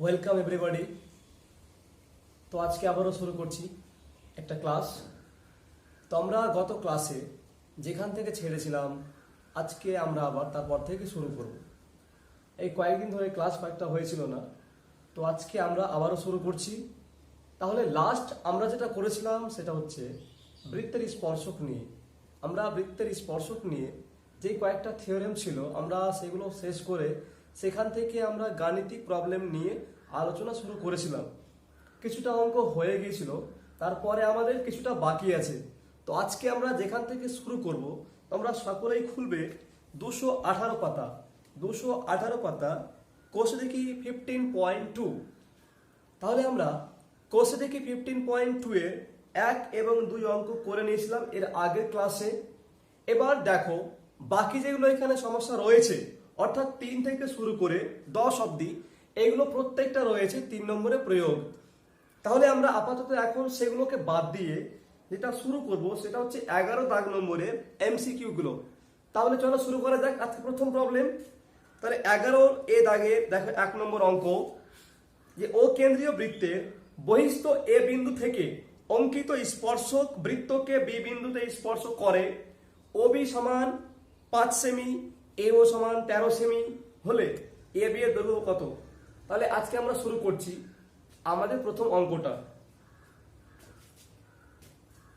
Welcome everybody. তো আজকে আবারও শুরু করছি একটা ক্লাস। তো আমরা গত ক্লাসে যেখান থেকে ছেড়েছিলাম আজকে আমরা আবার তারপর থেকে শুরু করব। এই কয়েকদিন ধরে ক্লাস কয়েকটা হয়েছিল না, তো আজকে আমরা আবারও শুরু করছি। তাহলে লাস্ট আমরা যেটা করেছিলাম সেটা হচ্ছে বৃত্তের স্পর্শক নিয়ে। আমরা বৃত্তের স্পর্শক নিয়ে যেই কয়েকটা থিওরেম ছিল আমরা সেগুলো শেষ করে সেখান থেকে আমরা গাণিতিক প্রবলেম নিয়ে আলোচনা শুরু করেছিলাম। কিছুটা অঙ্ক হয়ে গিয়েছিল, তারপরে আমাদের কিছুটা বাকি আছে। তো আজকে আমরা যেখান থেকে শুরু করব তোমরা সকলেই খুলবে 218 পাতা। 218 পাতা কোষে দেখি 15.2। তাহলে আমরা কোষে দেখি 15.2 এর 1 এবং 2 অঙ্ক করে নিয়েছিলাম এর আগের ক্লাসে। এবার দেখো বাকি যেগুলো এখানে সমস্যা রয়েছে, অর্থাৎ 3 থেকে শুরু করে 10 অবধি, এইগুলো প্রত্যেকটা রয়েছে 3 নম্বরে প্রয়োগ। তাহলে আমরা আপাতত এখন সেগুলোকে বাদ দিয়ে যেটা শুরু করব সেটা হচ্ছে 11 দাগ নম্বরের এমসিকিউ গুলো। তাহলে চলো শুরু করা যাক আজকে প্রথম প্রবলেম। তাহলে 11 এ দাগে দেখো 1 নম্বর অঙ্ক, যে ও কেন্দ্রীয় বৃত্তের বহিস্থ এ বিন্দু থেকে অঙ্কিত স্পর্শক বৃত্তকে বি বিন্দুতে স্পর্শ করে। ও বি সমান 5 সেমি, এ ও সমান 13 সেমি হলে এ বি এর দৈর্ঘ্য কত? তাহলে আজকে আমরা শুরু করছি আমাদের প্রথম অঙ্কটা।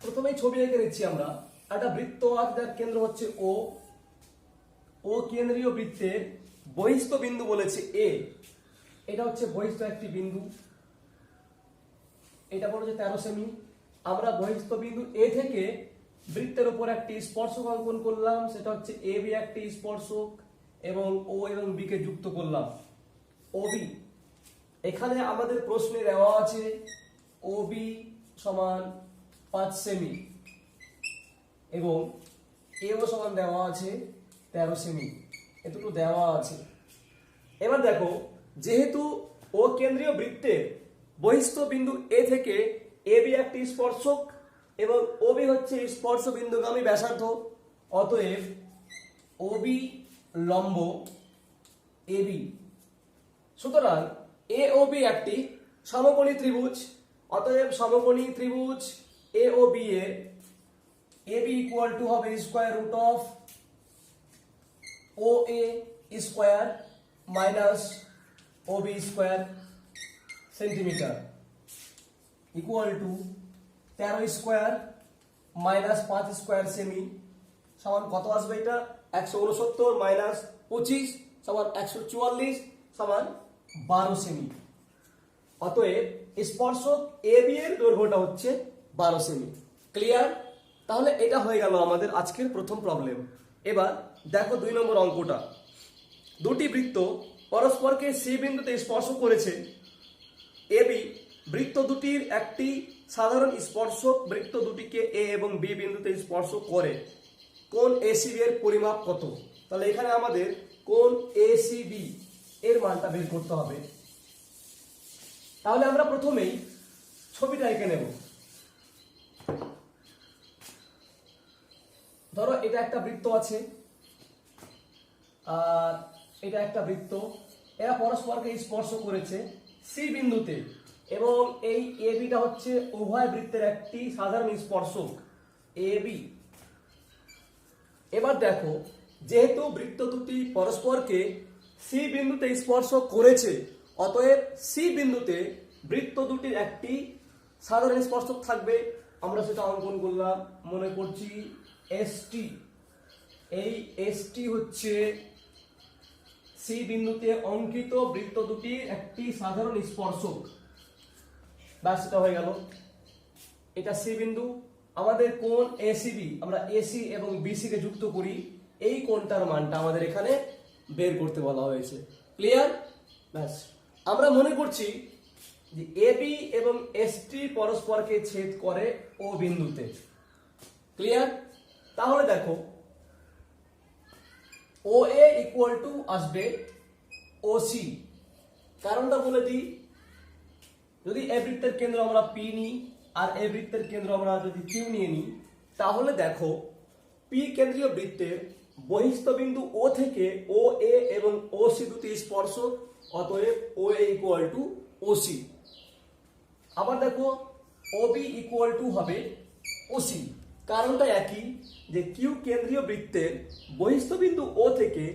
প্রথমেই ছবি এঁকে নিচ্ছি আমরা। একটা বৃত্ত আছে যার কেন্দ্র হচ্ছে ও। ও কেন্দ্রীয় বৃত্তের বহিস্থ বিন্দু বলেছে এ। এটা হচ্ছে বহিস্থ একটি বিন্দু, এটা বলেছে 13 সেমি। আমরা বহিস্থ বিন্দু এ থেকে বৃত্তের উপর একটি স্পর্শক অঙ্কন করলাম, সেটা হচ্ছে এ বি একটি স্পর্শক, এবং ও এবং বি কে যুক্ত করলাম ও বি। এখানে আমাদের প্রশ্নে দেওয়া আছে ও বি সমান 5 সেমি এবং এ ও সমান দেওয়া আছে 13 সেমি, এটুকু দেওয়া আছে। এবার দেখো যেহেতু ও কেন্দ্রীয় বৃত্তের বহিস্থ বিন্দু এ থেকে এ বি একটি স্পর্শক এবং ও বি হচ্ছে স্পর্শ বিন্দুগামী ব্যাসার্ধ, অতএব ও বি লম্ব এ বি। সুতরাং এ ও বি একটি সমকোণী ত্রিভুজ, অতএব সমকোণী ত্রিভুজ এ ও বি এর এ বি ইকুয়াল টু হবে square root of O A square minus O B square centimetre equal to 13 square minus 5 square cm সমান কত আসবে? এটা 169 মাইনাস 25 সমান 144 সমান 12 সেমি। অতএব স্পর্শক এ বি এর দৈর্ঘ্যটা হচ্ছে 12 সেমি। ক্লিয়ার? তাহলে এটা হয়ে গেল আমাদের আজকের প্রথম প্রবলেম। এবার দেখো 2 নম্বর অঙ্কটা। দুটি বৃত্ত পরস্পরকে সি বিন্দুতে স্পর্শ করেছে। এ বি বৃত্ত দুটির একটি সাধারণ স্পর্শক বৃত্ত দুটিকে এ এবং বি বিন্দুতে স্পর্শ করে। কোণ এসিবি এর পরিমাপ কত? তাহলে এখানে আমাদের কোণ এসিবি এর মানটা বের করতে হবে। তাহলে আমরা প্রথমেই ছবিটা এঁকে নেব। ধরো এটা একটা বৃত্ত আছে আর এটা একটা বৃত্ত, এরা পরস্পরকে স্পর্শ করেছে সি বিন্দুতে এবং এই এ বিটা হচ্ছে উভয় বৃত্তের একটি সাধারণ স্পর্শক এ বি। এবার দেখো যেহেতু বৃত্ত দুটি পরস্পরকে সি বিন্দুতে স্পর্শ করেছে, অতএব সি বিন্দুতে বৃত্ত দুটির একটি সাধারণ স্পর্শক থাকবে। আমরা সেটা অঙ্কন করলাম, মনে করছি এসটি। এই এসটি হচ্ছে সি বিন্দুতে অঙ্কিত বৃত্ত দুটির একটি সাধারণ স্পর্শক। ব্যাস, সেটা হয়ে গেল। এটা সি বিন্দু। আমাদের কোণ এসিবি, আমরা এসি এবং বিসি কে যুক্ত করি, এই কোণটার মানটা আমাদের এখানে বের করতে বলা হয়েছে। ক্লিয়ার? ব্যাস, আমরা মনে করছি যে এবি এবং এসটি পরস্পরকে ছেদ করে ও বিন্দুতে। ক্লিয়ার? তাহলে দেখো ও এ ইকুয়াল টু আসবে ও সি। কারণটা বলে দিই, যদি এ বৃত্তের কেন্দ্র আমরা পি নিই আর এ বৃত্তের কেন্দ্র আমরা যদি কিউ নিয়ে নিই, তাহলে দেখো পি কেন্দ্রীয় বৃত্তের বহিস্থ বিন্দু ও থেকে ও এ এবং ও সি দুটি স্পর্শক অতএব ও এ ইকুয়াল টু ওসি। আবার দেখো ওবি ইকুয়াল টু হবে ওসি, কারণটা একই, যে কিউ কেন্দ্রীয় বৃত্তের বহিস্থ বিন্দু ও থেকে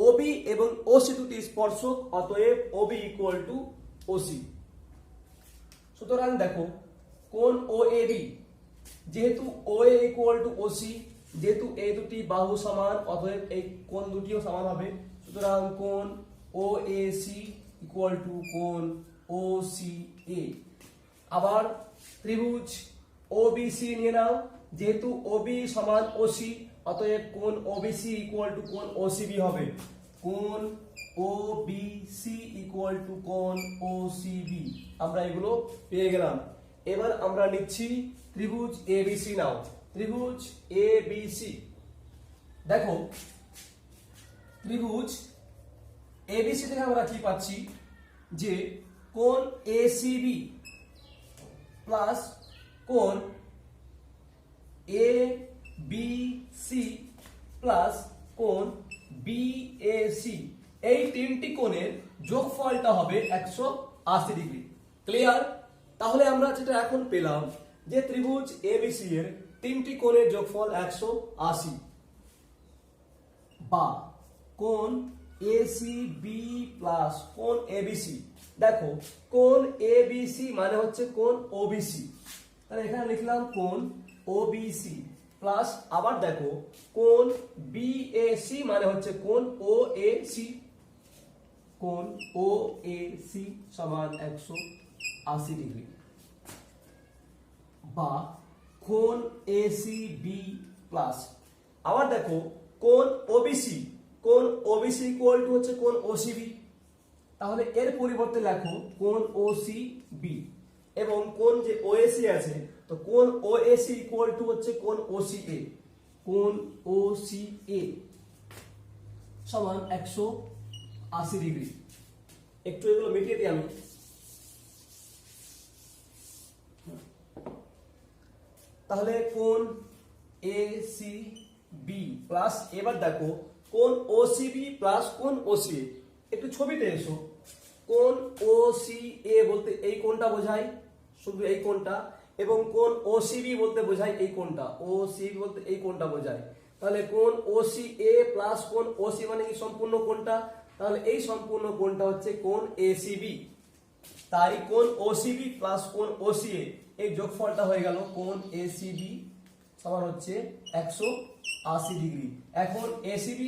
ওবি এবং ওসি দুটি স্পর্শক, অতএব ওবি ইকুয়াল টু ওসি। সুতরাং দেখো কোণ ও এ বি, যেহেতু ও এ ইকুয়াল টু ওসি, যেহেতু এই দুটি বাহু সমান, অতএব এই কোণ দুটিও সমান হবে। সুতরাং কোণ ও এ সি ইকুয়াল টু কোণ ও সি এ। আবার ত্রিভুজ ও বি সি নিয়ে নাও, যেহেতু ও বি সমান ওসি, অতএব কোণ ও বি সি ইকুয়াল টু কোণ ও সি বি হবে। কোণ ও বি সি ইকুয়াল টু কোণ ও সি বি। আমরা এগুলো পেয়ে গেলাম। এবার আমরা নিচ্ছি ত্রিভুজ এ বি সি। নাও ত্রিভুজ এ বি সি, দেখো ত্রিভুজ এ বি সি থেকে আমরা কি পাচ্ছি, যে কোণ এ সি বি প্লাস কোণ এ বি সি প্লাস কোণ বি এ সি, এই তিনটি কোণের যোগফলটা হবে 180 ডিগ্রি। ক্লিয়ার? তাহলে আমরা যেটা এখন পেলাম, যে ত্রিভুজ এবিসি এর তিনটি কোণের যোগফল 180, বা কোণ এসিবি প্লাস কোণ এবিসি। দেখো কোণ এবিসি মানে হচ্ছে কোণ ওবিসি, তাহলে এখানে লিখলাম কোণ ওবিসি প্লাস, আবার দেখো কোণ বিএসি মানে হচ্ছে কোণ ওএসি, কোণ ওএসি সমান 180 ডিগ্রি, বা কোণ এসিবি প্লাস, আবার দেখো কোণ ওবিসি, কোণ ওবিসি ইকুয়াল টু হচ্ছে কোণ ওসিবি, তাহলে এর পরিবর্তে লেখো কোণ ওসিবি, এবং কোণ যে ওএসি আছে, তো কোণ ওএসি ইকুয়াল টু হচ্ছে কোণ ওসিএ, কোণ ওসিএ সমান 180 ডিগ্রি। একটু এগুলো মিটিয়ে দিই আমি। তাহলে কোণ এসিবি প্লাস, এবার দেখো কোণ ওসিবি প্লাস কোণ ওসিএ। একটু ছবিতে এসো, কোণ ওসিএ বলতে এই কোণটা বোঝায়, শুধু এই কোণটা, এবং কোণ ওসিবি বলতে বোঝায় এই কোণটা, ওসিবি বলতে এই কোণটা বোঝায়। তাহলে কোণ ওসিএ প্লাস কোণ ওসি মানে এই সম্পূর্ণ কোণটা, তাহলে এই সম্পূর্ণ কোণটা হচ্ছে কোণ এসিবি। তাই কোণ ওসিবি প্লাস কোণ ওসিএ এই যোগফলটা হয়ে গেল কোণ এসিবি সমান হচ্ছে 180 ডিগ্রি। এখন এসিবি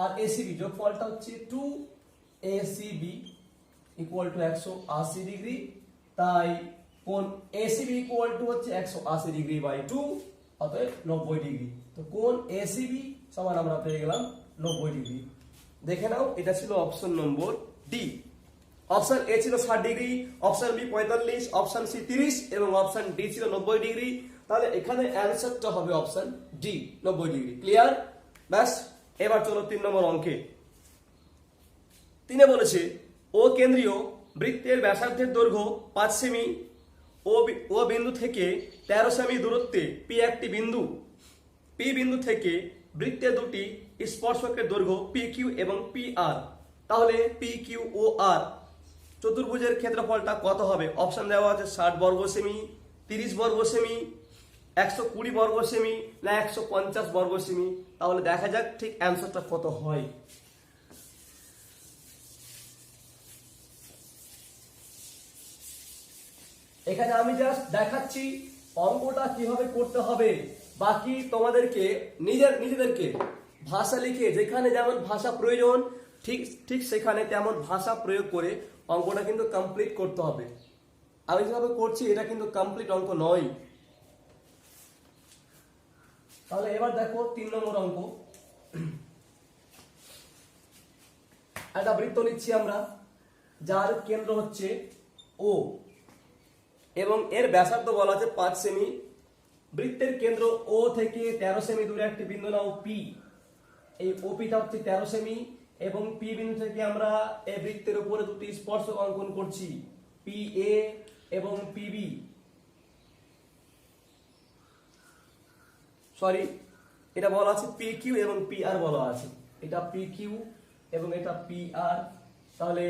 আর এসিবি যোগফলটা হচ্ছে 2 এসিবি ইকুয়াল টু 180 ডিগ্রি, তাই কোণ এসিবি ইকুয়াল টু হচ্ছে 180 ডিগ্রি বাই 2, অতএব 90 ডিগ্রি। তো কোণ এসিবি সমান আমরা পেয়ে গেলাম 90 ডিগ্রি। দেখে নাও, এটা ছিল option number D. Option A ছিল 60 degree, option B 45, option C 30 এবং অপশন ডি ছিল 90 ডিগ্রি। তাহলে এখানে অ্যানসারটা হবে অপশন ডি, 90 ডিগ্রি। ক্লিয়ার? ব্যাস, এবার চলো 3 নম্বর অঙ্কে। 3 বলেছে ও কেন্দ্রীয় বৃত্তের ব্যাসার্ধের দৈর্ঘ্য 5 সেমি, ও বিন্দু থেকে 13 সেমি দূরত্বে পি একটি বিন্দু, পি বিন্দু থেকে বৃত্তের দুটি স্পর্শকের দৈর্ঘ্য পি কিউ এবং পি আর। তাহলে পি কিউ ও আর চতুর্ভুজের ক্ষেত্রফলটা কত হবে? অপশন দেওয়া আছে 60 বর্গ সেমি, 30 বর্গ সেমি, 120 বর্গ সেমি, না 150 বর্গ সেমি। তাহলে দেখা যাক ঠিক অ্যান্সারটা কত হয়। এখানে আমি জাস্ট দেখাচ্ছি অঙ্কটা কিভাবে করতে হবে, বাকি তোমাদেরকে নিজেদেরকে ভাষা লিখে যেখানে যেমন ভাষা প্রয়োজন ঠিক সেখানে তেমন ভাষা প্রয়োগ করে অঙ্কটা কিন্তু কমপ্লিট করতে হবে। আমি যেভাবে করছি এটা কিন্তু কমপ্লিট অঙ্ক নয়। তাহলে এবার দেখো 3 নম্বর অঙ্ক। একটা বৃত্ত নিচ্ছি আমরা, যার কেন্দ্র হচ্ছে ও এবং এর ব্যাসার্ধ বলা আছে 5 সেমি। বৃত্তের কেন্দ্র ও থেকে 13 সেমি দূরে একটি বিন্দু নাও পি। এই ওপিটা হচ্ছে 13 সেমি এবং পি বিন্দু থেকে আমরা এই বৃত্তের উপরে দুটি স্পর্শক অঙ্কন করছি, পি এ এবং পি বি। সরি, এটা বলা আছে পি কিউ এবং পি আর বলা আছে, এটা পি কিউ এবং এটা পি আর। তাহলে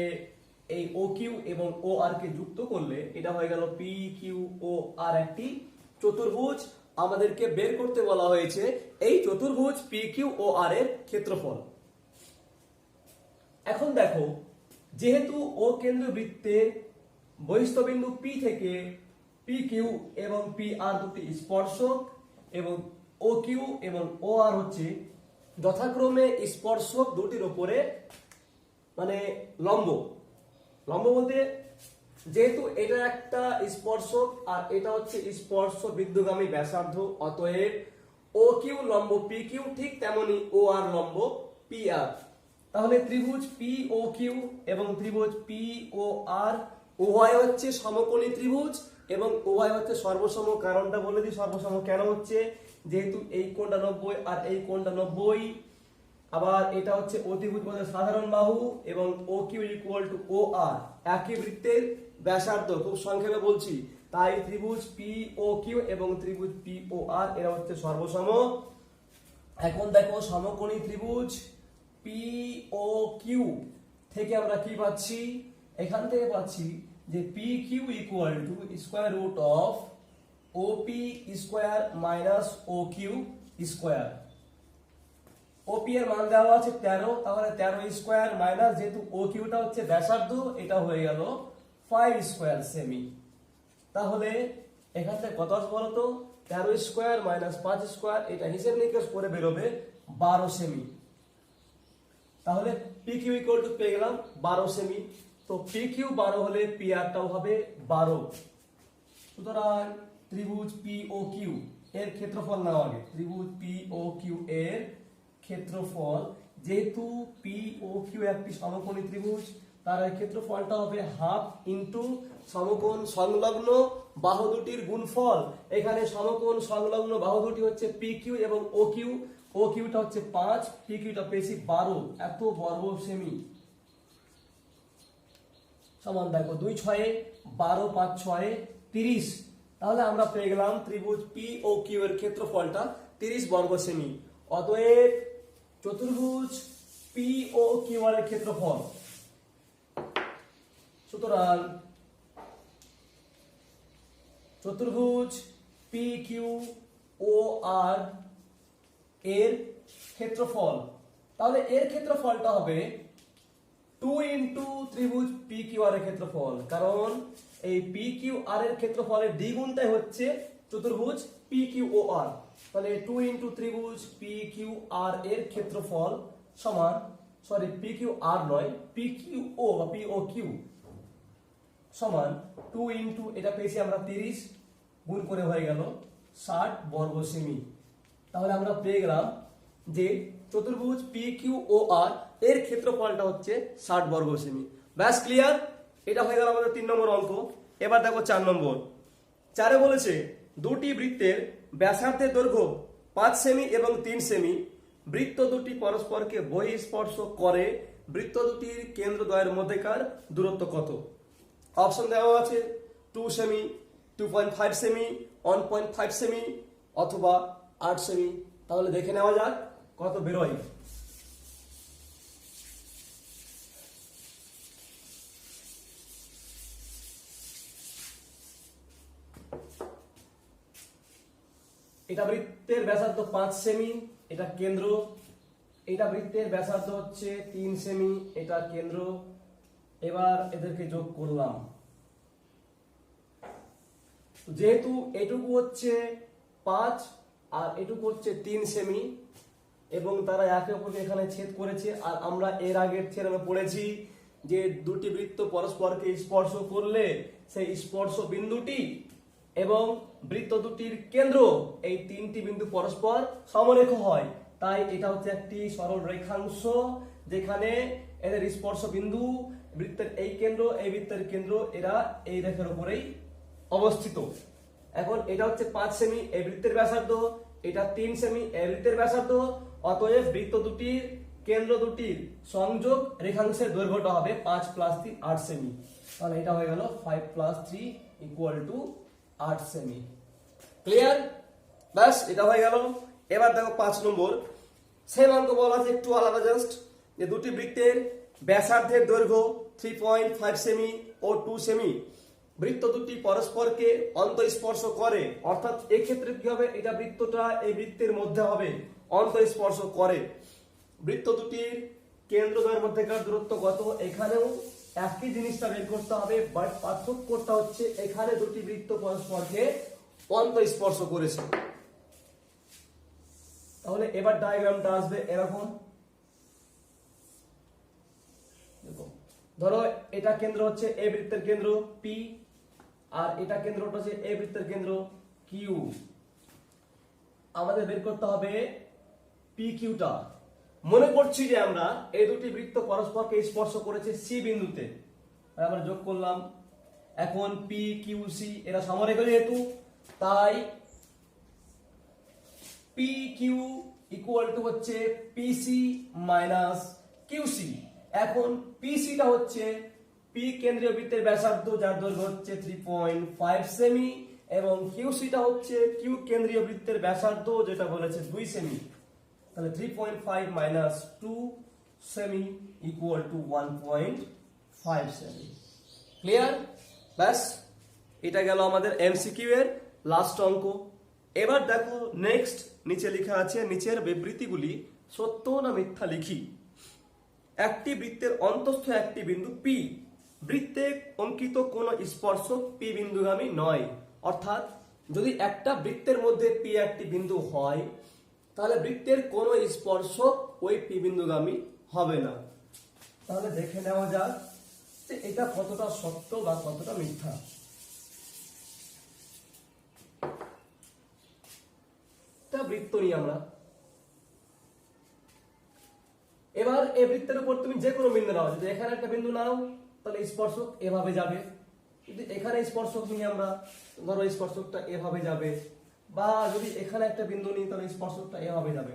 এই ও কিউ এবং ও আর কে যুক্ত করলে এটা হয়ে গেল পি কিউ ও আর একটি চতুর্ভুজ। আমাদেরকে বের করতে বলা হয়েছে এই চতুর্ভুজ পি কিউ ও আর এর ক্ষেত্রফল। এখন দেখো, যেহেতু ও কেন্দ্র বৃত্তের বহিঃস্থবিন্দু পি থেকে পি কিউ এবং পি আর দুটি স্পর্শক এবং ও কিউ এবং ও আর হচ্ছে যথাক্রমে স্পর্শক দুটির উপরে মানে লম্ব। লম্ব বলতে যেহেতু এটা একটা স্পর্শক আর এটা হচ্ছে স্পর্শ বিন্দুগামী ব্যাসার্ধ, অতএব ও কিউ লম্ব পি কিউ ঠিক তেমনি ও আর লম্ব পি আর। তাহলে ত্রিভুজ পি ও কিউ এবং ত্রিভুজ পি ও আর উভয় হচ্ছে সমকোণী ত্রিভুজ এবং উভয় হচ্ছে সর্বসম। কারণটা বলে দিই, সর্বসম কেন হচ্ছে, যেহেতু এই কোণটা 90 আর এই কোণটা 90, আবার এটা হচ্ছে অতিভুজ পদের সাধারণ বাহু এবং ও কিউ ইকুয়াল টু ও আর একই বৃত্তের ব্যাসার্ধ। খুব সংক্ষেপে বলছি, তাই ত্রিভুজ পি ও কিউ এবং ত্রিভুজ পি ও আর এরা হচ্ছে সর্বসম। এখন দেখো, সমকোণী ত্রিভুজ পি ও কিউ থেকে আমরা কি পাচ্ছি, এখান থেকে পাচ্ছি যে P Q equal to square root of O P square minus O Q square. OP এর মান দেওয়া আছে 13, তাহলে 13 স্কোয়ার মাইনাস যেহেতু ও কিউটা হচ্ছে ব্যাসার্ধ, এটা হয়ে গেল 5 স্কোয়ার সেমি। তাহলে এখান থেকে কত আসবে বলতো, 13 স্কোয়ার মাইনাস 5 স্কোয়ার, এটা হিসেব নিকেশ করে বেরোবে 12 সেমি। তাহলে পি কিউ ইকুয়াল টু পেয়ে গেলাম 12 সেমি। তো পি কিউ 12 হলে পি আরটাও হবে 12। সুতরাং ত্রিভুজ পি ও কিউ এর ক্ষেত্রফল নাও আগে। ত্রিভুজ পি ও কিউ এর ক্ষেত্রফল, যেহেতু পি ও কিউ একটি সমকোণী ত্রিভুজ, তার ক্ষেত্রফলটা হবে হাফ ইন্টু সমকোণ সংলগ্ন বাহু দুটির গুণফল। এখানে সমকোণ সংলগ্ন বাহু দুটি হচ্ছে পি কিউ এবং ও কিউ। ও কিউটা হচ্ছে 5, পি কিউটা পেয়েছি 12, এত বর্গ সেমি। সমান দেখো 2 6 12 5 6 30। তাহলে আমরা পেয়ে গেলাম ত্রিভুজ পি ও কিউ এর ক্ষেত্রফলটা 30 বর্গ সেমি। অতএব চতুর্ভুজ পি ও কিউ এর ক্ষেত্রফল, সুতরাং চতুর্ভুজ পি কিউ ও আর এর ক্ষেত্রফল, তাহলে এর ক্ষেত্রফলটা হবে 2 ইন্টু ত্রিভুজ পি কিউ আর এর ক্ষেত্রফল, কারণ এই পি কিউ আর এর ক্ষেত্রফলের দ্বিগুণটাই হচ্ছে চতুর্ভুজ পি কিউ ও আর। তাহলে 2 ইন্টু ত্রিভুজ পি কিউ আর এর ক্ষেত্রফল সমান, সরি পি কিউ আর নয়, পি কিউ ও বা পি ও কিউ সমান 2 ইন্টু এটা পেয়েছি আমরা 30, গুণ করে হয়ে গেল 60 বর্গ সেমি। তাহলে আমরা পেয়ে গেলাম যে চতুর্ভুজ পি কিউ ও আর এর ক্ষেত্রফলটা হচ্ছে 60 বর্গ সেমি। ব্যাস ক্লিয়ার, এটা হয়ে গেল আমাদের 3 নম্বর অঙ্ক। এবার দেখো 4 নম্বর। 4-এ বলেছে দুটি বৃত্তের ব্যাসার্ধের দৈর্ঘ্য 5 সেমি এবং 3 সেমি, বৃত্ত দুটি পরস্পরকে বহিঃস্পর্শ করে, বৃত্ত দুটির কেন্দ্রদ্বয়ের মধ্যেকার দূরত্ব কত? অপশন দেওয়া আছে 2 সেমি, 2.5 সেমি, 1.5 সেমি অথবা 8 সেমি। তাহলে দেখে নেওয়া যাক কত বেরোয়। এটা বৃত্তের ব্যাসার্ধ 5 সেমি, এটা কেন্দ্র। এটা বৃত্তের ব্যাসার্ধ হচ্ছে 3 সেমি, এটা কেন্দ্র। এবার এদেরকে যোগ করলাম, যেহেতু এটুকু হচ্ছে 5 আর এটুকু হচ্ছে 3 সেমি এবং তারা একে অপরকে এখানে ছেদ করেছে। আর আমরা এর আগের থিওরেমে পড়েছি যে দুটি বৃত্ত পরস্পরকে স্পর্শ করলে সেই স্পর্শ বিন্দুটি এবং বৃত্ত দুটির কেন্দ্র, এই 3টি বিন্দু পরস্পর সমরেখ হয়। তাই এটা হচ্ছে একটি সরল রেখাংশ যেখানে এদের স্পর্শ বিন্দু, বৃত্তের এই কেন্দ্র, এই বৃত্তের কেন্দ্র, এরা এই রেখার উপরেই অবস্থিত। এখন এটা হচ্ছে 5 সেমি এই বৃত্তের ব্যাসার্ধ, এটা 3 সেমি এই বৃত্তের ব্যাসার্ধ। অতএব বৃত্ত দুটির কেন্দ্র দুটির সংযোগ রেখাংশের দৈর্ঘ্যটা হবে 5 + 3 8 সেমি। তাহলে এটা হয়ে গেল 5 + 3 = 8 সেমি। ক্লিয়ার? ব্যাস, এটা হয়ে গেল। এবার দেখো 5 নম্বর। সেম অঙ্ক বলা আছে একটু আলাদা, জাস্ট যে দুটি বৃত্তের ব্যাসার্ধের দৈর্ঘ্য 3.5 সেমি ও 2 সেমি বৃত্ত দুটি পরস্পরকে অন্তঃস্পর্শ করে, অর্থাৎ এক্ষেত্রে কি হবে, এটা বৃত্তটা এই বৃত্তের মধ্যে হবে, অন্তঃস্পর্শ করে। বৃত্ত দুটির কেন্দ্রদ্বয়ের মধ্যেকার দূরত্ব কত, এখানেও একই জিনিসটা বের করতে হবে, বাট পার্থক্যটা হচ্ছে এখানে দুটি বৃত্ত পরস্পরকে অন্তঃস্পর্শ করেছে। তাহলে এবার ডায়াগ্রামটা আসবে এরকম, ধরো এটা কেন্দ্র হচ্ছে এই বৃত্তের কেন্দ্র পি, আর এটা কেন্দ্রটা হচ্ছে এই বৃত্তের কেন্দ্র কিউ। আমাদের বের করতে হবে পি কিউটা। মনে করছি যে আমরা এই দুটি বৃত্ত পরস্পরকে স্পর্শ করেছে সি বিন্দুতে, আমরা যোগ করলাম। এখন পি কিউ সি এরা সমরেখা যেহেতু, তাই পি কিউ ইকুয়াল টু হচ্ছে পিসি মাইনাস কিউসি। এখন পিসিটা হচ্ছে পি কেন্দ্রীয় বৃত্তের ব্যাসার্ধ, যার দৈর্ঘ্য হচ্ছে 3.5 সেমি, এবং কিউসিটা হচ্ছে কিউ কেন্দ্রীয় বৃত্তের ব্যাসার্ধ, যেটা বলেছে 2 সেমি। তাহলে 3.5 minus 2 semi equal to 1.5 semi. Clear? ব্যাস, এটা গেল আমাদের এমসিকিউ এর লাস্ট অঙ্ক। এবার দেখো নেক্সট, নিচে লেখা আছে নিচের বিবৃতিগুলি সত্য না মিথ্যা লিখি। একটি বৃত্তের অন্তঃস্থ একটি বিন্দু পি বৃত্তে অঙ্কিত কোন স্পর্শক পি বিন্দুগামী নয়। অর্থাৎ যদি একটা বৃত্তের মধ্যে পি একটি বিন্দু হয়, তাহলে বৃত্তের কোন স্পর্শক ওই পি বিন্দুগামী হবে না। তাহলে দেখে নেওয়া যাক যে এটা কতটা সত্য বা কতটা মিথ্যা। বৃত্ত নিয়ে আমরা এবার এই বৃত্তের উপর তুমি যে কোনো বিন্দু নাও, যদি এখানে একটা বিন্দু নাও তাহলে স্পর্শক এভাবে যাবে, যদি এখানে স্পর্শক নিই আমরা, ধরো স্পর্শকটা এভাবে যাবে, বা যদি এখানে একটা বিন্দু নিই তাহলে স্পর্শকটা এভাবে যাবে।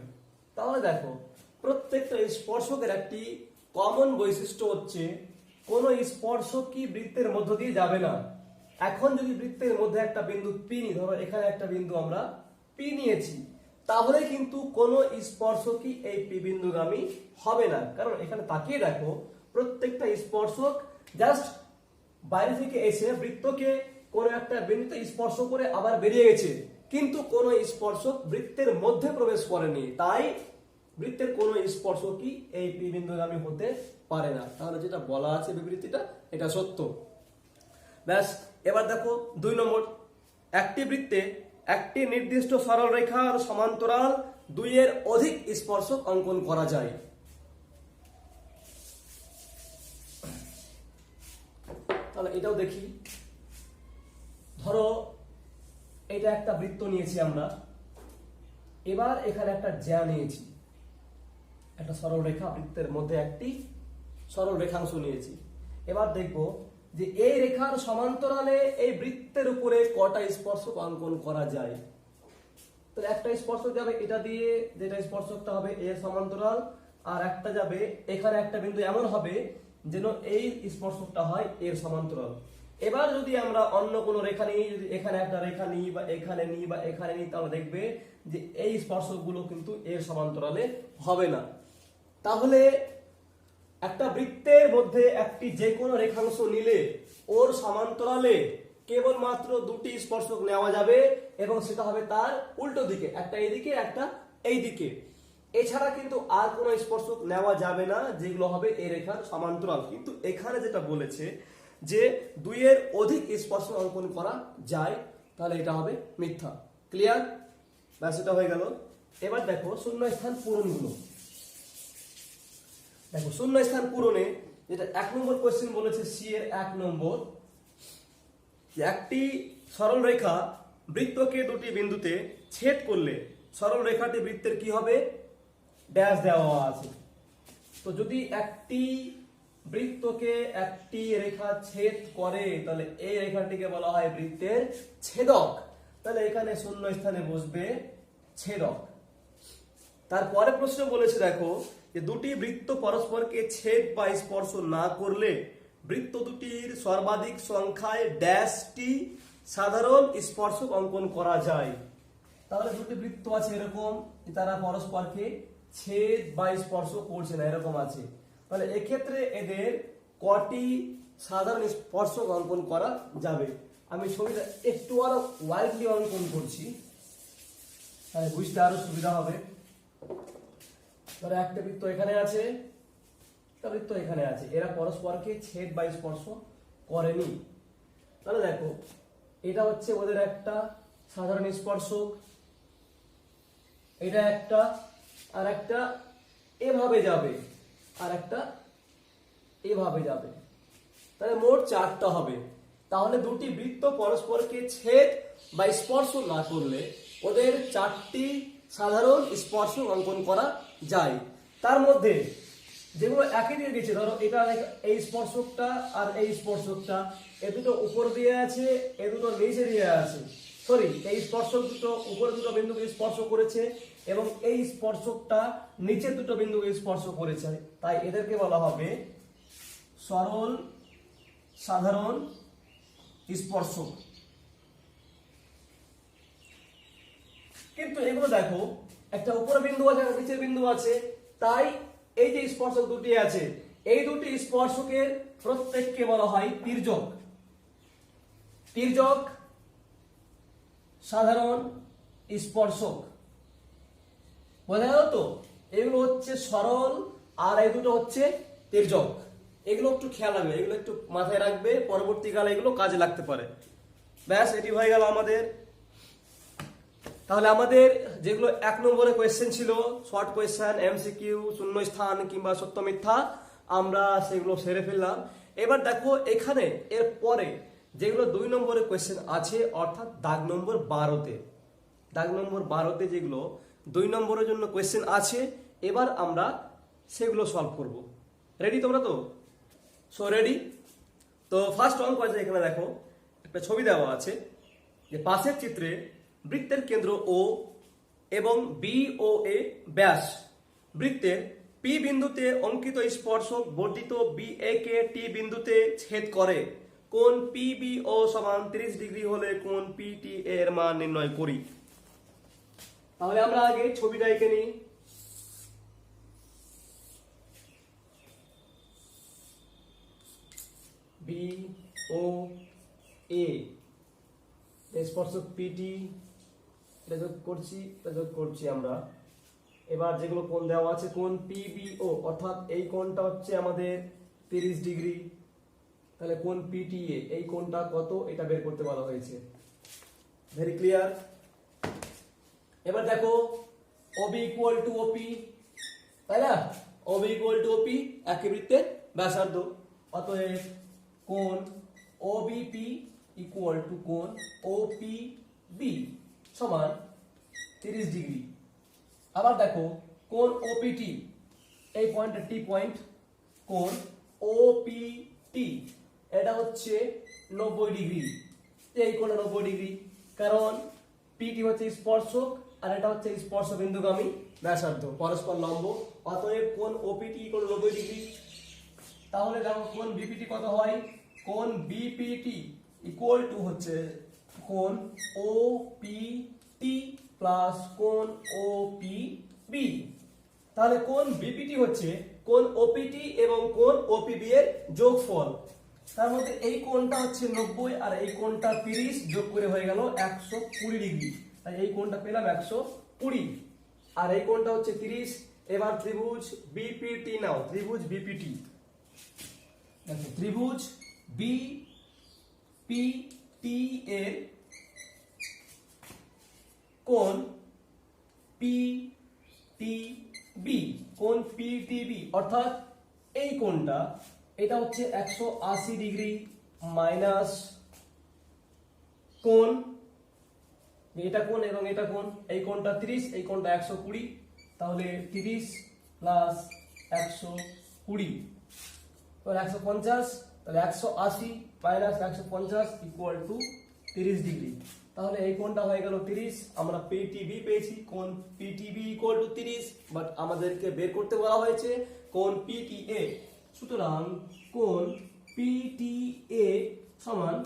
তাহলে দেখো প্রত্যেকটা স্পর্শকের একটি কমন বৈশিষ্ট্য হচ্ছে কোন স্পর্শকই বৃত্তের মধ্য দিয়ে যাবে না। এখন যদি বৃত্তের মধ্যে একটা বিন্দু পি নিই, ধরো এখানে একটা বিন্দু আমরা পি নিয়েছি, তাহলে কিন্তু কোন স্পর্শকই এই পি বিন্দুগামী হবে না। কারণ এখানে তাকিয়ে দেখো প্রত্যেকটা স্পর্শক জাস্ট বাইরে থেকে এসে বৃত্তকে কোন একটা বিন্দুতে স্পর্শ করে আবার বেরিয়ে গেছে, কিন্তু কোন স্পর্শক বৃত্তের মধ্যে প্রবেশ করেনি। তাই বৃত্তের কোন স্পর্শকই এই পি বিন্দুগামী হতে পারে না। তাহলে যেটা বলা আছে বিবৃতিটা এটা সত্য। ব্যাস, এবার দেখো 2 নম্বর, একটি বৃত্তে একটি নির্দিষ্ট সরল রেখার সমান্তরাল 2 এর অধিক স্পর্শক অঙ্কন করা যায়। তাহলে এটাও দেখি, ধরো এটা একটা বৃত্ত নিয়েছি আমরা, এবার এখানে একটা জ্যা নিয়েছি, একটা সরল রেখা, বৃত্তের মধ্যে একটি সরল রেখাংশ নিয়েছি। এবার দেখব যে এই রেখার সমান্তরালে এই বৃত্তের উপরে কটা স্পর্শক অঙ্কন করা যায়। তো একটা স্পর্শক যাবে এটা দিয়ে, যেটা স্পর্শকটা হবে এর সমান্তরাল, আর একটা যাবে এখানে একটা বিন্দু এমন হবে যেন এই স্পর্শকটা হয় এর সমান্তরাল। এবার যদি আমরা অন্য কোনো রেখা নিই, যদি এখানে একটা রেখা নিই বা এখানে নিই বা এখানে নিই, তাহলে দেখবে যে এই স্পর্শকগুলো কিন্তু এর সমান্তরালে হবে না। তাহলে একটা বৃত্তের মধ্যে একটি যে কোনো রেখাংশ নিলে ওর সমান্তরালে কেবলমাত্র 2টি স্পর্শক নেওয়া যাবে, এবং সেটা হবে তার উল্টো দিকে, একটা এইদিকে একটা এই দিকে। এছাড়া কিন্তু আর কোনো স্পর্শক নেওয়া যাবে না যেগুলো হবে এই রেখার সমান্তরাল। কিন্তু এখানে যেটা বলেছে যে 2 এর অধিক স্পর্শক অঙ্কন করা যায়, তাহলে এটা হবে মিথ্যা। ক্লিয়ার? ব্যাস, এটা হয়ে গেল। এবার দেখো শূন্যস্থান পূরণগুলো। দেখো শূন্যস্থান পূরণে যেটা 1 নম্বর কোশ্চেন বলেছে, সি এর 1 নম্বর, একটি সরল রেখা বৃত্তকে 2টি বিন্দুতে ছেদ করলে সরল রেখাটি বৃত্তের কি হবে, ড্যাশ দেওয়া আছে। তো যদি একটি বৃত্তকে একটি রেখা ছেদ করে, তাহলে এই রেখাটিকে বলা হয় বৃত্তের ছেদক। তাহলে এখানে শূন্য স্থানে বসবে ছেদক। তারপরে প্রশ্ন বলেছে দেখো যে 2টি বৃত্ত পরস্পরকে ছেদ বা স্পর্শ না করলে বৃত্ত দুটির সর্বাধিক সংখ্যায় ড্যাশটি সাধারণ স্পর্শক অঙ্কন করা যায়। তাহলে 2টি বৃত্ত আছে এরকম, তারা পরস্পরকে ছেদ বা স্পর্শ করছে না, এরকম আছে। তাহলে এক্ষেত্রে এদের কটি সাধারণ স্পর্শক অঙ্কন করা যাবে। আমি ছবিটা একটু আরো ওয়াইডলি অঙ্কন করছি, তাহলে বুঝতে আরো সুবিধা হবে। ধরো একটা বৃত্ত এখানে আছে, একটা বৃত্ত এখানে আছে, এরা পরস্পরকে ছেদ বা স্পর্শ করেনি। তাহলে দেখো এটা হচ্ছে ওদের একটা সাধারণ স্পর্শক, এটা একটা, আর একটা এভাবে যাবে, আর একটা এভাবে যাবে, তাহলে মোট 4টা হবে। তাহলে দুটি বৃত্ত পরস্পরকে ছেদ বা স্পর্শ না করলে ওদের 4টি সাধারণ স্পর্শক অঙ্কন করা যায়। তার মধ্যে যেগুলো একই দিয়ে গেছে, ধরো এটা এই স্পর্শকটা আর এই স্পর্শকটা, এ দুটো উপর দিয়ে আছে, এ দুটো নিচে দিয়ে আছে। সরি, এই স্পর্শক দুটো উপরে দুটো বিন্দুকে স্পর্শ করেছে এবং এই স্পর্শকটা নিচের দুটো বিন্দুকে স্পর্শ করেছে, তাই এদেরকে বলা হবে সরল সাধারণ স্পর্শক। কিন্তু এগুলো দেখো একটা উপরে বিন্দু আছে, একটা নিচের বিন্দু আছে, তাই এই যে স্পর্শক দুটি আছে, এই দুটি স্পর্শকের প্রত্যেককে বলা হয় তির্যক। তির্যক সাধারণ স্পর্শক, বোঝা গেল তো? এগুলো হচ্ছে সরল আর এই দুটো হচ্ছে তির্যক। এগুলো একটু খেয়াল রাখবে, এগুলো একটু মাথায় রাখবে, পরবর্তীকালে এগুলো কাজে লাগতে পারে। ব্যাস, এটি হয়ে গেল আমাদের। তাহলে আমাদের যেগুলো 1 নম্বরে কোয়েশ্চেন ছিল, শর্ট কোয়েশ্চেন, এমসিকিউ, শূন্য স্থান কিংবা সত্য মিথ্যা, আমরা সেগুলো সেরে ফেললাম। এবার দেখো এখানে এর পরে যেগুলো 2 নম্বরে কোয়েশ্চেন আছে, অর্থাৎ দাগ নম্বর 12তে, দাগ নম্বর 12তে যেগুলো 2 নম্বরের জন্য কোয়েশ্চেন আছে, এবার আমরা সেগুলো সলভ করব। রেডি তোমরা তো? So ready. তো ফার্স্ট অঙ্ক আছে, এখানে দেখো একটা ছবি দেওয়া আছে যে পাশের চিত্রে বৃত্তের কেন্দ্র ও এবং বি ও এ ব্যাস বৃত্তের পি বিন্দুতে অঙ্কিত স্পর্শক বর্ধিত বি এ কে টি বিন্দুতে ছেদ করে। কোণ পি বি ও সমান 30 ডিগ্রি হলে কোণ পি টি এর মান নির্ণয় করি। তাহলে আমরা আগে ছবিটা এঁকে নিই। বি ও এ স্পর্শক পিটি, এটা যোগ করছি আমরা। এবার যেগুলো কোণ দেওয়া আছে, কোণ পিবিও অর্থাৎ এই কোণটা হচ্ছে আমাদের 30 ডিগ্রি, তাহলে কোণ পিটিএ এই কোণটা কত এটা বের করতে বলা হয়েছে। Very clear. এবার দেখো ওবি ইকুয়াল টু ওপি, তাই না? ওবি ইকুয়াল টু ওপি, একই বৃত্তের ব্যাসার্ধ, অতএব কোণ ওবিপি ইকুয়াল টু কোণ ওপিবি সমান 30 ডিগ্রি। আবার দেখো কোণ ওপিটি, এই পয়েন্টটা টি পয়েন্ট, কোণ ওপিটি এটা হচ্ছে 90 ডিগ্রি, এই কোণে 90 ডিগ্রি, কারণ পিটি হচ্ছে স্পর্শক আর এটা হচ্ছে স্পর্শ বিন্দুগামী ব্যাসার্ধ, পরস্পর লম্ব, অতএব কোণ ওপিটি ইকুয়াল 90 ডিগ্রি। তাহলে দেখো কোণ বিপিটি কত হয়, কোণ বিপিটি ইকুয়াল টু হচ্ছে কোণ ওপিটি প্লাস কোণ ওপিবি। তাহলে কোণ বিপিটি হচ্ছে কোণ ওপিটি এবং কোণ ওপিবি এর যোগফল। তার মধ্যে এই কোণটা হচ্ছে 90 আর এই কোণটা 30, যোগ করে হয়ে গেল 120 ডিগ্রি, তাই এই কোণটা পেলাম 120 আর এই কোণটা হচ্ছে 30। এবার ত্রিভুজ বিপিটি নাও, ত্রিভুজ বিপিটি, দেখো ত্রিভুজ বিপিটি এর কোণ পিটিবি, কোণ পিটিবি অর্থাৎ এই কোণটা, এটা হচ্ছে 180 ডিগ্রি মাইনাস কোণ, এটা কোণ এবং এটা কোণ, এই কোণটা 30, এই কোণটা 120, তাহলে 30 প্লাস 120 150, তাহলে 180 মাইনাস 150 ইকুয়াল টু 30 ডিগ্রি। তাহলে এই কোণটা হয়ে গেল 30, আমরা পিটিবি পেয়েছি, কোণ পিটিবি ইকুয়াল টু 30, বাট আমাদেরকে বের করতে বলা হয়েছে কোণ পিটিএ। সুতরাং কোণ পিটিএ সমান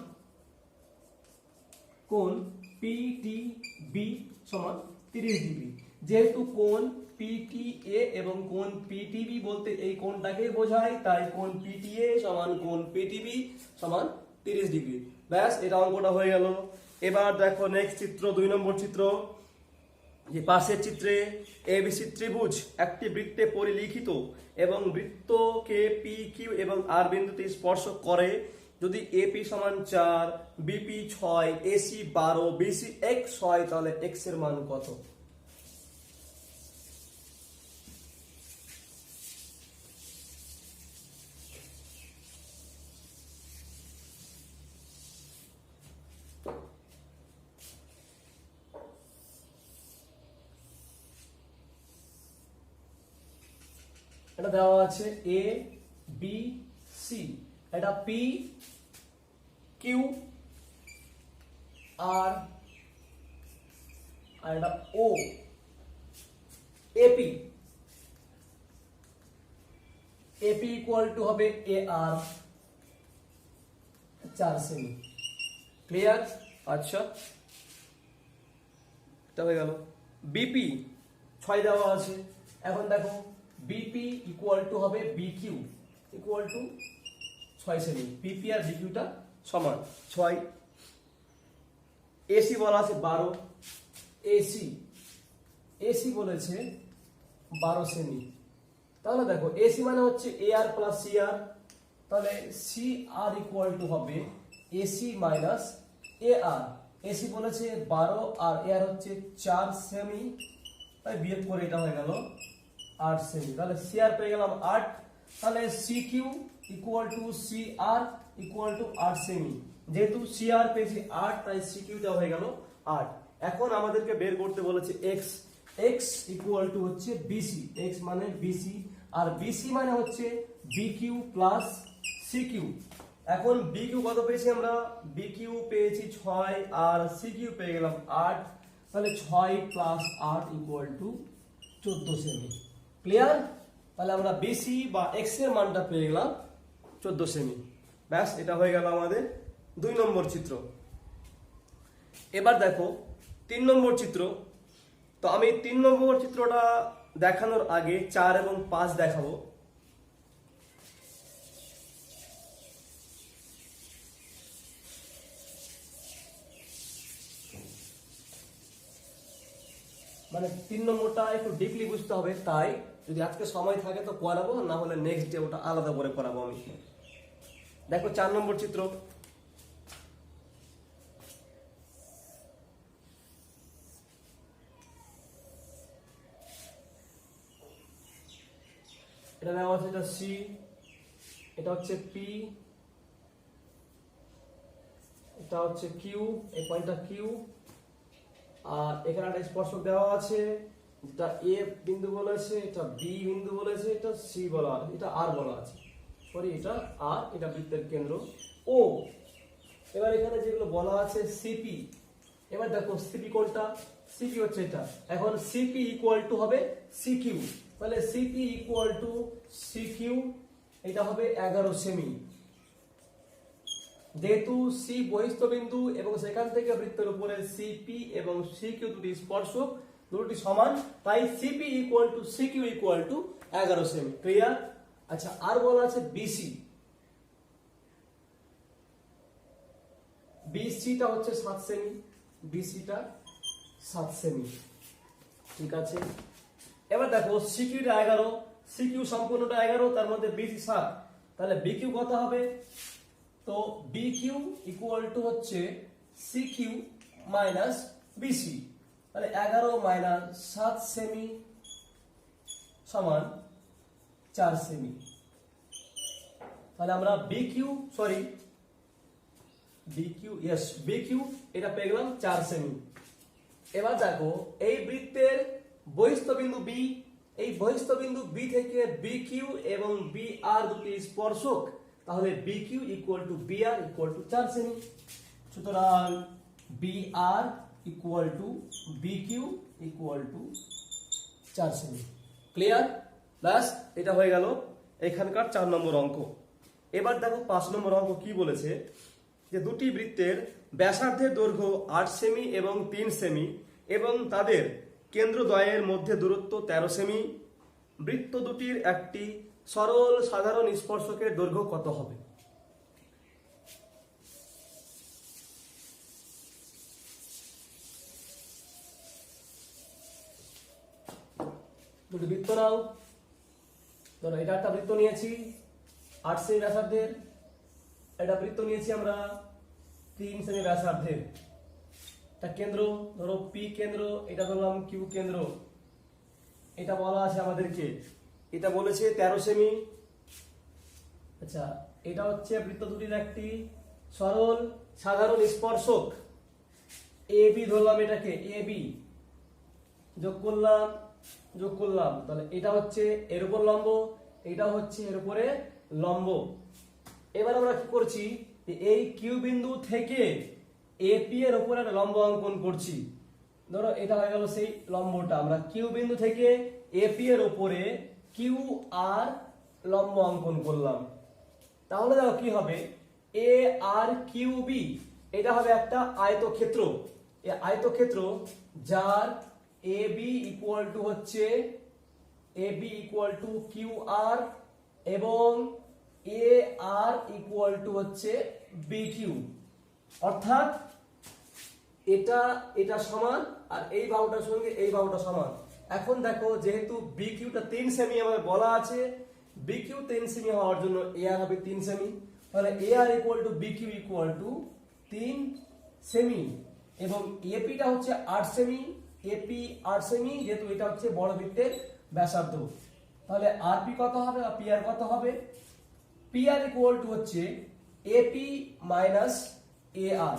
কোণ পিটিবি সমান 30 ডিগ্রি। যেহেতু কোণ পিটিএ এবং কোণ পিটিবি বলতে এই কোণটাকে বোঝায়, তাই কোণ পিটিএ সমান কোণ পিটিবি সমান 30 ডিগ্রি। ব্যাস, এটা অঙ্কটা হয়ে গেল। এবার দেখো নেক্সট চিত্র, 2 নম্বর চিত্র। যে পাশের চিত্রে এবিসি ত্রিভুজ একটি বৃত্তে পরিলিখিত এবং বৃত্তকে পি কিউ এবং আর বিন্দুতে স্পর্শ করে যদি এপি সমান 4, বিপি 6, এসি 12, বিসি এক্স হয়, তাহলে এক্স এর মান কত? এটা দেওয়া আছে এ বি সি, এটা পি কিউ আর এটা ও এপি। এপি ইকুয়াল টু হবে এ আর 4 সেমি। ক্লিয়ার? আচ্ছা, এটা হয়ে গেল। বিপি 6 দেওয়া আছে। এখন দেখো বিপি ইকুয়াল টু হবে বিকিউ ইকুয়াল টু 6 সেমি। বিপি আর বিকিউটা সমান 6। এসি বলা আছে 12, এসি বলেছে 12 সেমি। তাহলে দেখো এসি মানে হচ্ছে এ আর প্লাস সি আর, তাহলে সি আর ইকুয়াল টু হবে AC minus A R. AC বলেছে 12 আর এ আর হচ্ছে 4 সেমি, তাই বিয়োগ করে এটা হয়ে গেল 8 সেমি। তাহলে সি আর পেয়ে গেলাম 8, তাহলে C Q equal to C R equal to 8 cm. যেহেতু সি আর পেয়েছি 8, তাই সি কিউটা হয়ে গেল 8। এখন আমাদেরকে বের করতে বলেছে এক্স। এক্স ইকুয়াল টু হচ্ছে বিসি, এক্স মানে বিসি, আর বিসি মানে হচ্ছে বিকিউ প্লাস সিকিউ। এখন বিকিউ কত পেয়েছি আমরা? বিকিউ পেয়েছি 6 আর সিকিউ পেয়ে গেলাম 8, তাহলে 6 plus 8 equal to 14 semi. Clear? তাহলে আমরা বিসি বা এক্স এর মানটা পেয়ে গেলাম 14 সেমি। ব্যাস, এটা হয়ে গেল আমাদের 2 নম্বর চিত্র। এবার দেখো 3 নম্বর চিত্র। তো আমি 3 নম্বর চিত্রটা দেখানোর আগে 4 এবং 5 দেখাবো। মানে 3 নম্বরটা একটু ডিপলি বুঝতে হবে, তাই যদি আজকে সময় থাকে তো করাবো, না হলে নেক্সট ডে ওটা আলাদা করে করাবো আমি। দেখো 4 নম্বর চিত্র। এটা নেওয়া আছে, এটা সি, এটা হচ্ছে পি, এটা হচ্ছে কিউ, এই পয়েন্টটা কিউ, আর এখানে একটা স্পর্শক দেওয়া আছে, যেটা এ বিন্দু বলেছে, এটা বি বিন্দু বলেছে, এটা সি বলা আছে, এটা আর বলা আছে, সরি এটা আর, এটা বৃত্তের কেন্দ্র ও। এবার এখানে যেগুলো বলা আছে সিপি, এবার দেখো সিপি কোনটা? সিপি হচ্ছে এটা। এখন সিপি ইকুয়াল টু হবে সিকিউ, তাহলে সিপি ইকুয়াল টু সিকিউ, এটা হবে 11 সেমি। যেহেতু সি বহিস্থ বিন্দু এবং সেখান থেকে বৃত্তের উপরে সিপি এবং সিকিউ দুটি স্পর্শক, দুটি সমান, তাই CP equal to CQ equal to 11 semi. Clear? আচ্ছা, আর বলা আছে বিসি। বিসিটা হচ্ছে 7 সেমি, বিসিটা 7 সেমি। ঠিক আছে, এবার দেখো সিকিউটা 11, সিকিউ সম্পূর্ণটা 11, তার মধ্যে বিসি 7, তাহলে বিকিউ কত হবে? তো বিকিউ ইকুয়াল টু হচ্ছে সিকিউ মাইনাস বিসি, তাহলে 11 মাইনাস 7 সেমি সমান 4 সেমি। তাহলে আমরা বিকিউ এটা পেয়ে গেলাম 4 সেমি। এবার দেখো এই বৃত্তের বহিস্থ বিন্দু বি, এই বহিস্থ বিন্দু বি থেকে বিকিউ এবং বি আর দুটি স্পর্শক, তাহলে BQ equal to B R equal to 4 সেমি। সুতরাং B R equal to BQ equal to 4 সেমি। ক্লিয়ার? ব্যাস, এটা হয়ে গেল এখানকার 4 নম্বর অঙ্ক। এবার দেখো 5 নম্বর অঙ্ক কি বলেছে, যে দুটি বৃত্তের ব্যাসার্ধের দৈর্ঘ্য 8 সেমি এবং 3 সেমি এবং তাদের কেন্দ্রদ্বয়ের মধ্যে দূরত্ব 13 সেমি। বৃত্ত দুটির একটি সরল সাধারণ স্পর্শকের দৈর্ঘ্য কত হবে? দুটি বৃত্ত নাও। ধরো এটা একটা বৃত্ত নিয়েছি 8 সেমি ব্যাসার্ধের, এটা বৃত্ত নিয়েছি আমরা 3 সেমি ব্যাসার্ধের। এটা কেন্দ্র, ধরো পি কেন্দ্র, এটা ধরলাম কিউ কেন্দ্র। এটা বলা আছে আমাদেরকে, এটা বলেছে 13 সেমি। আচ্ছা, এটা হচ্ছে বৃত্ত দুটির একটি সরল সাধারণ স্পর্শক। এ বি ধরলাম, এটাকে এ বি যোগ করলাম, তাহলে এটা হচ্ছে এর উপর লম্ব, এটা হচ্ছে এর উপরে লম্ব। এবার আমরা কি করছি, এই কিউ বিন্দু থেকে এপি এর উপরে একটা লম্ব অঙ্কন করছি। ধরো এটা হয়ে গেল সেই লম্বটা, আমরা কিউ বিন্দু থেকে এপি এর উপরে কিউ আর লম্ব অঙ্কন করলাম। তাহলে দেখো কি হবে, এ আর কিউ বি এটা হবে একটা আয়তক্ষেত্র। এই আয়তক্ষেত্র যার এ বি ইকুয়াল টু হচ্ছে কিউ আর এবং এ আর ইকুয়াল টু হচ্ছে বি কিউ। অর্থাৎ এটা সমান আর এই বাহুটার সঙ্গে এই বাহুটা সমান। এখন দেখো যেহেতু বি কিউটা 3 সেমি আমাদের বলা আছে, বি কিউ 3 সেমি হওয়ার জন্য এ আর হবে 3 সেমি। তাহলে A R equal to B Q equal to 3 সেমি এবং এপিটা হচ্ছে 8 সেমি। এপি 8 সেমি, যেহেতু এটা হচ্ছে বড় বৃত্তের ব্যাসার্ধ। তাহলে আরপি কত হবে বা পি আর কত হবে? পি আর ইকুয়াল টু হচ্ছে AP minus A R.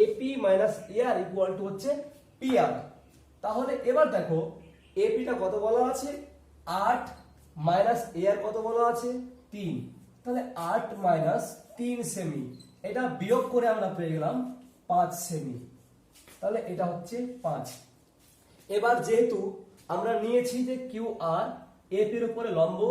AP minus A R equal to হচ্ছে পি আর। তাহলে এবার দেখো এপিটা কত বলা আছে 8 মাইনাস এ আর কত বলা আছে 3। তাহলে 8 মাইনাস 3 সেমি, এটা বিয়োগ করে আমরা পেয়ে গেলাম 5 সেমি। তাহলে এটা হচ্ছে 5। এবার যেহেতু আমরা নিয়েছি যে কিউ আর এপির উপরে লম্ব,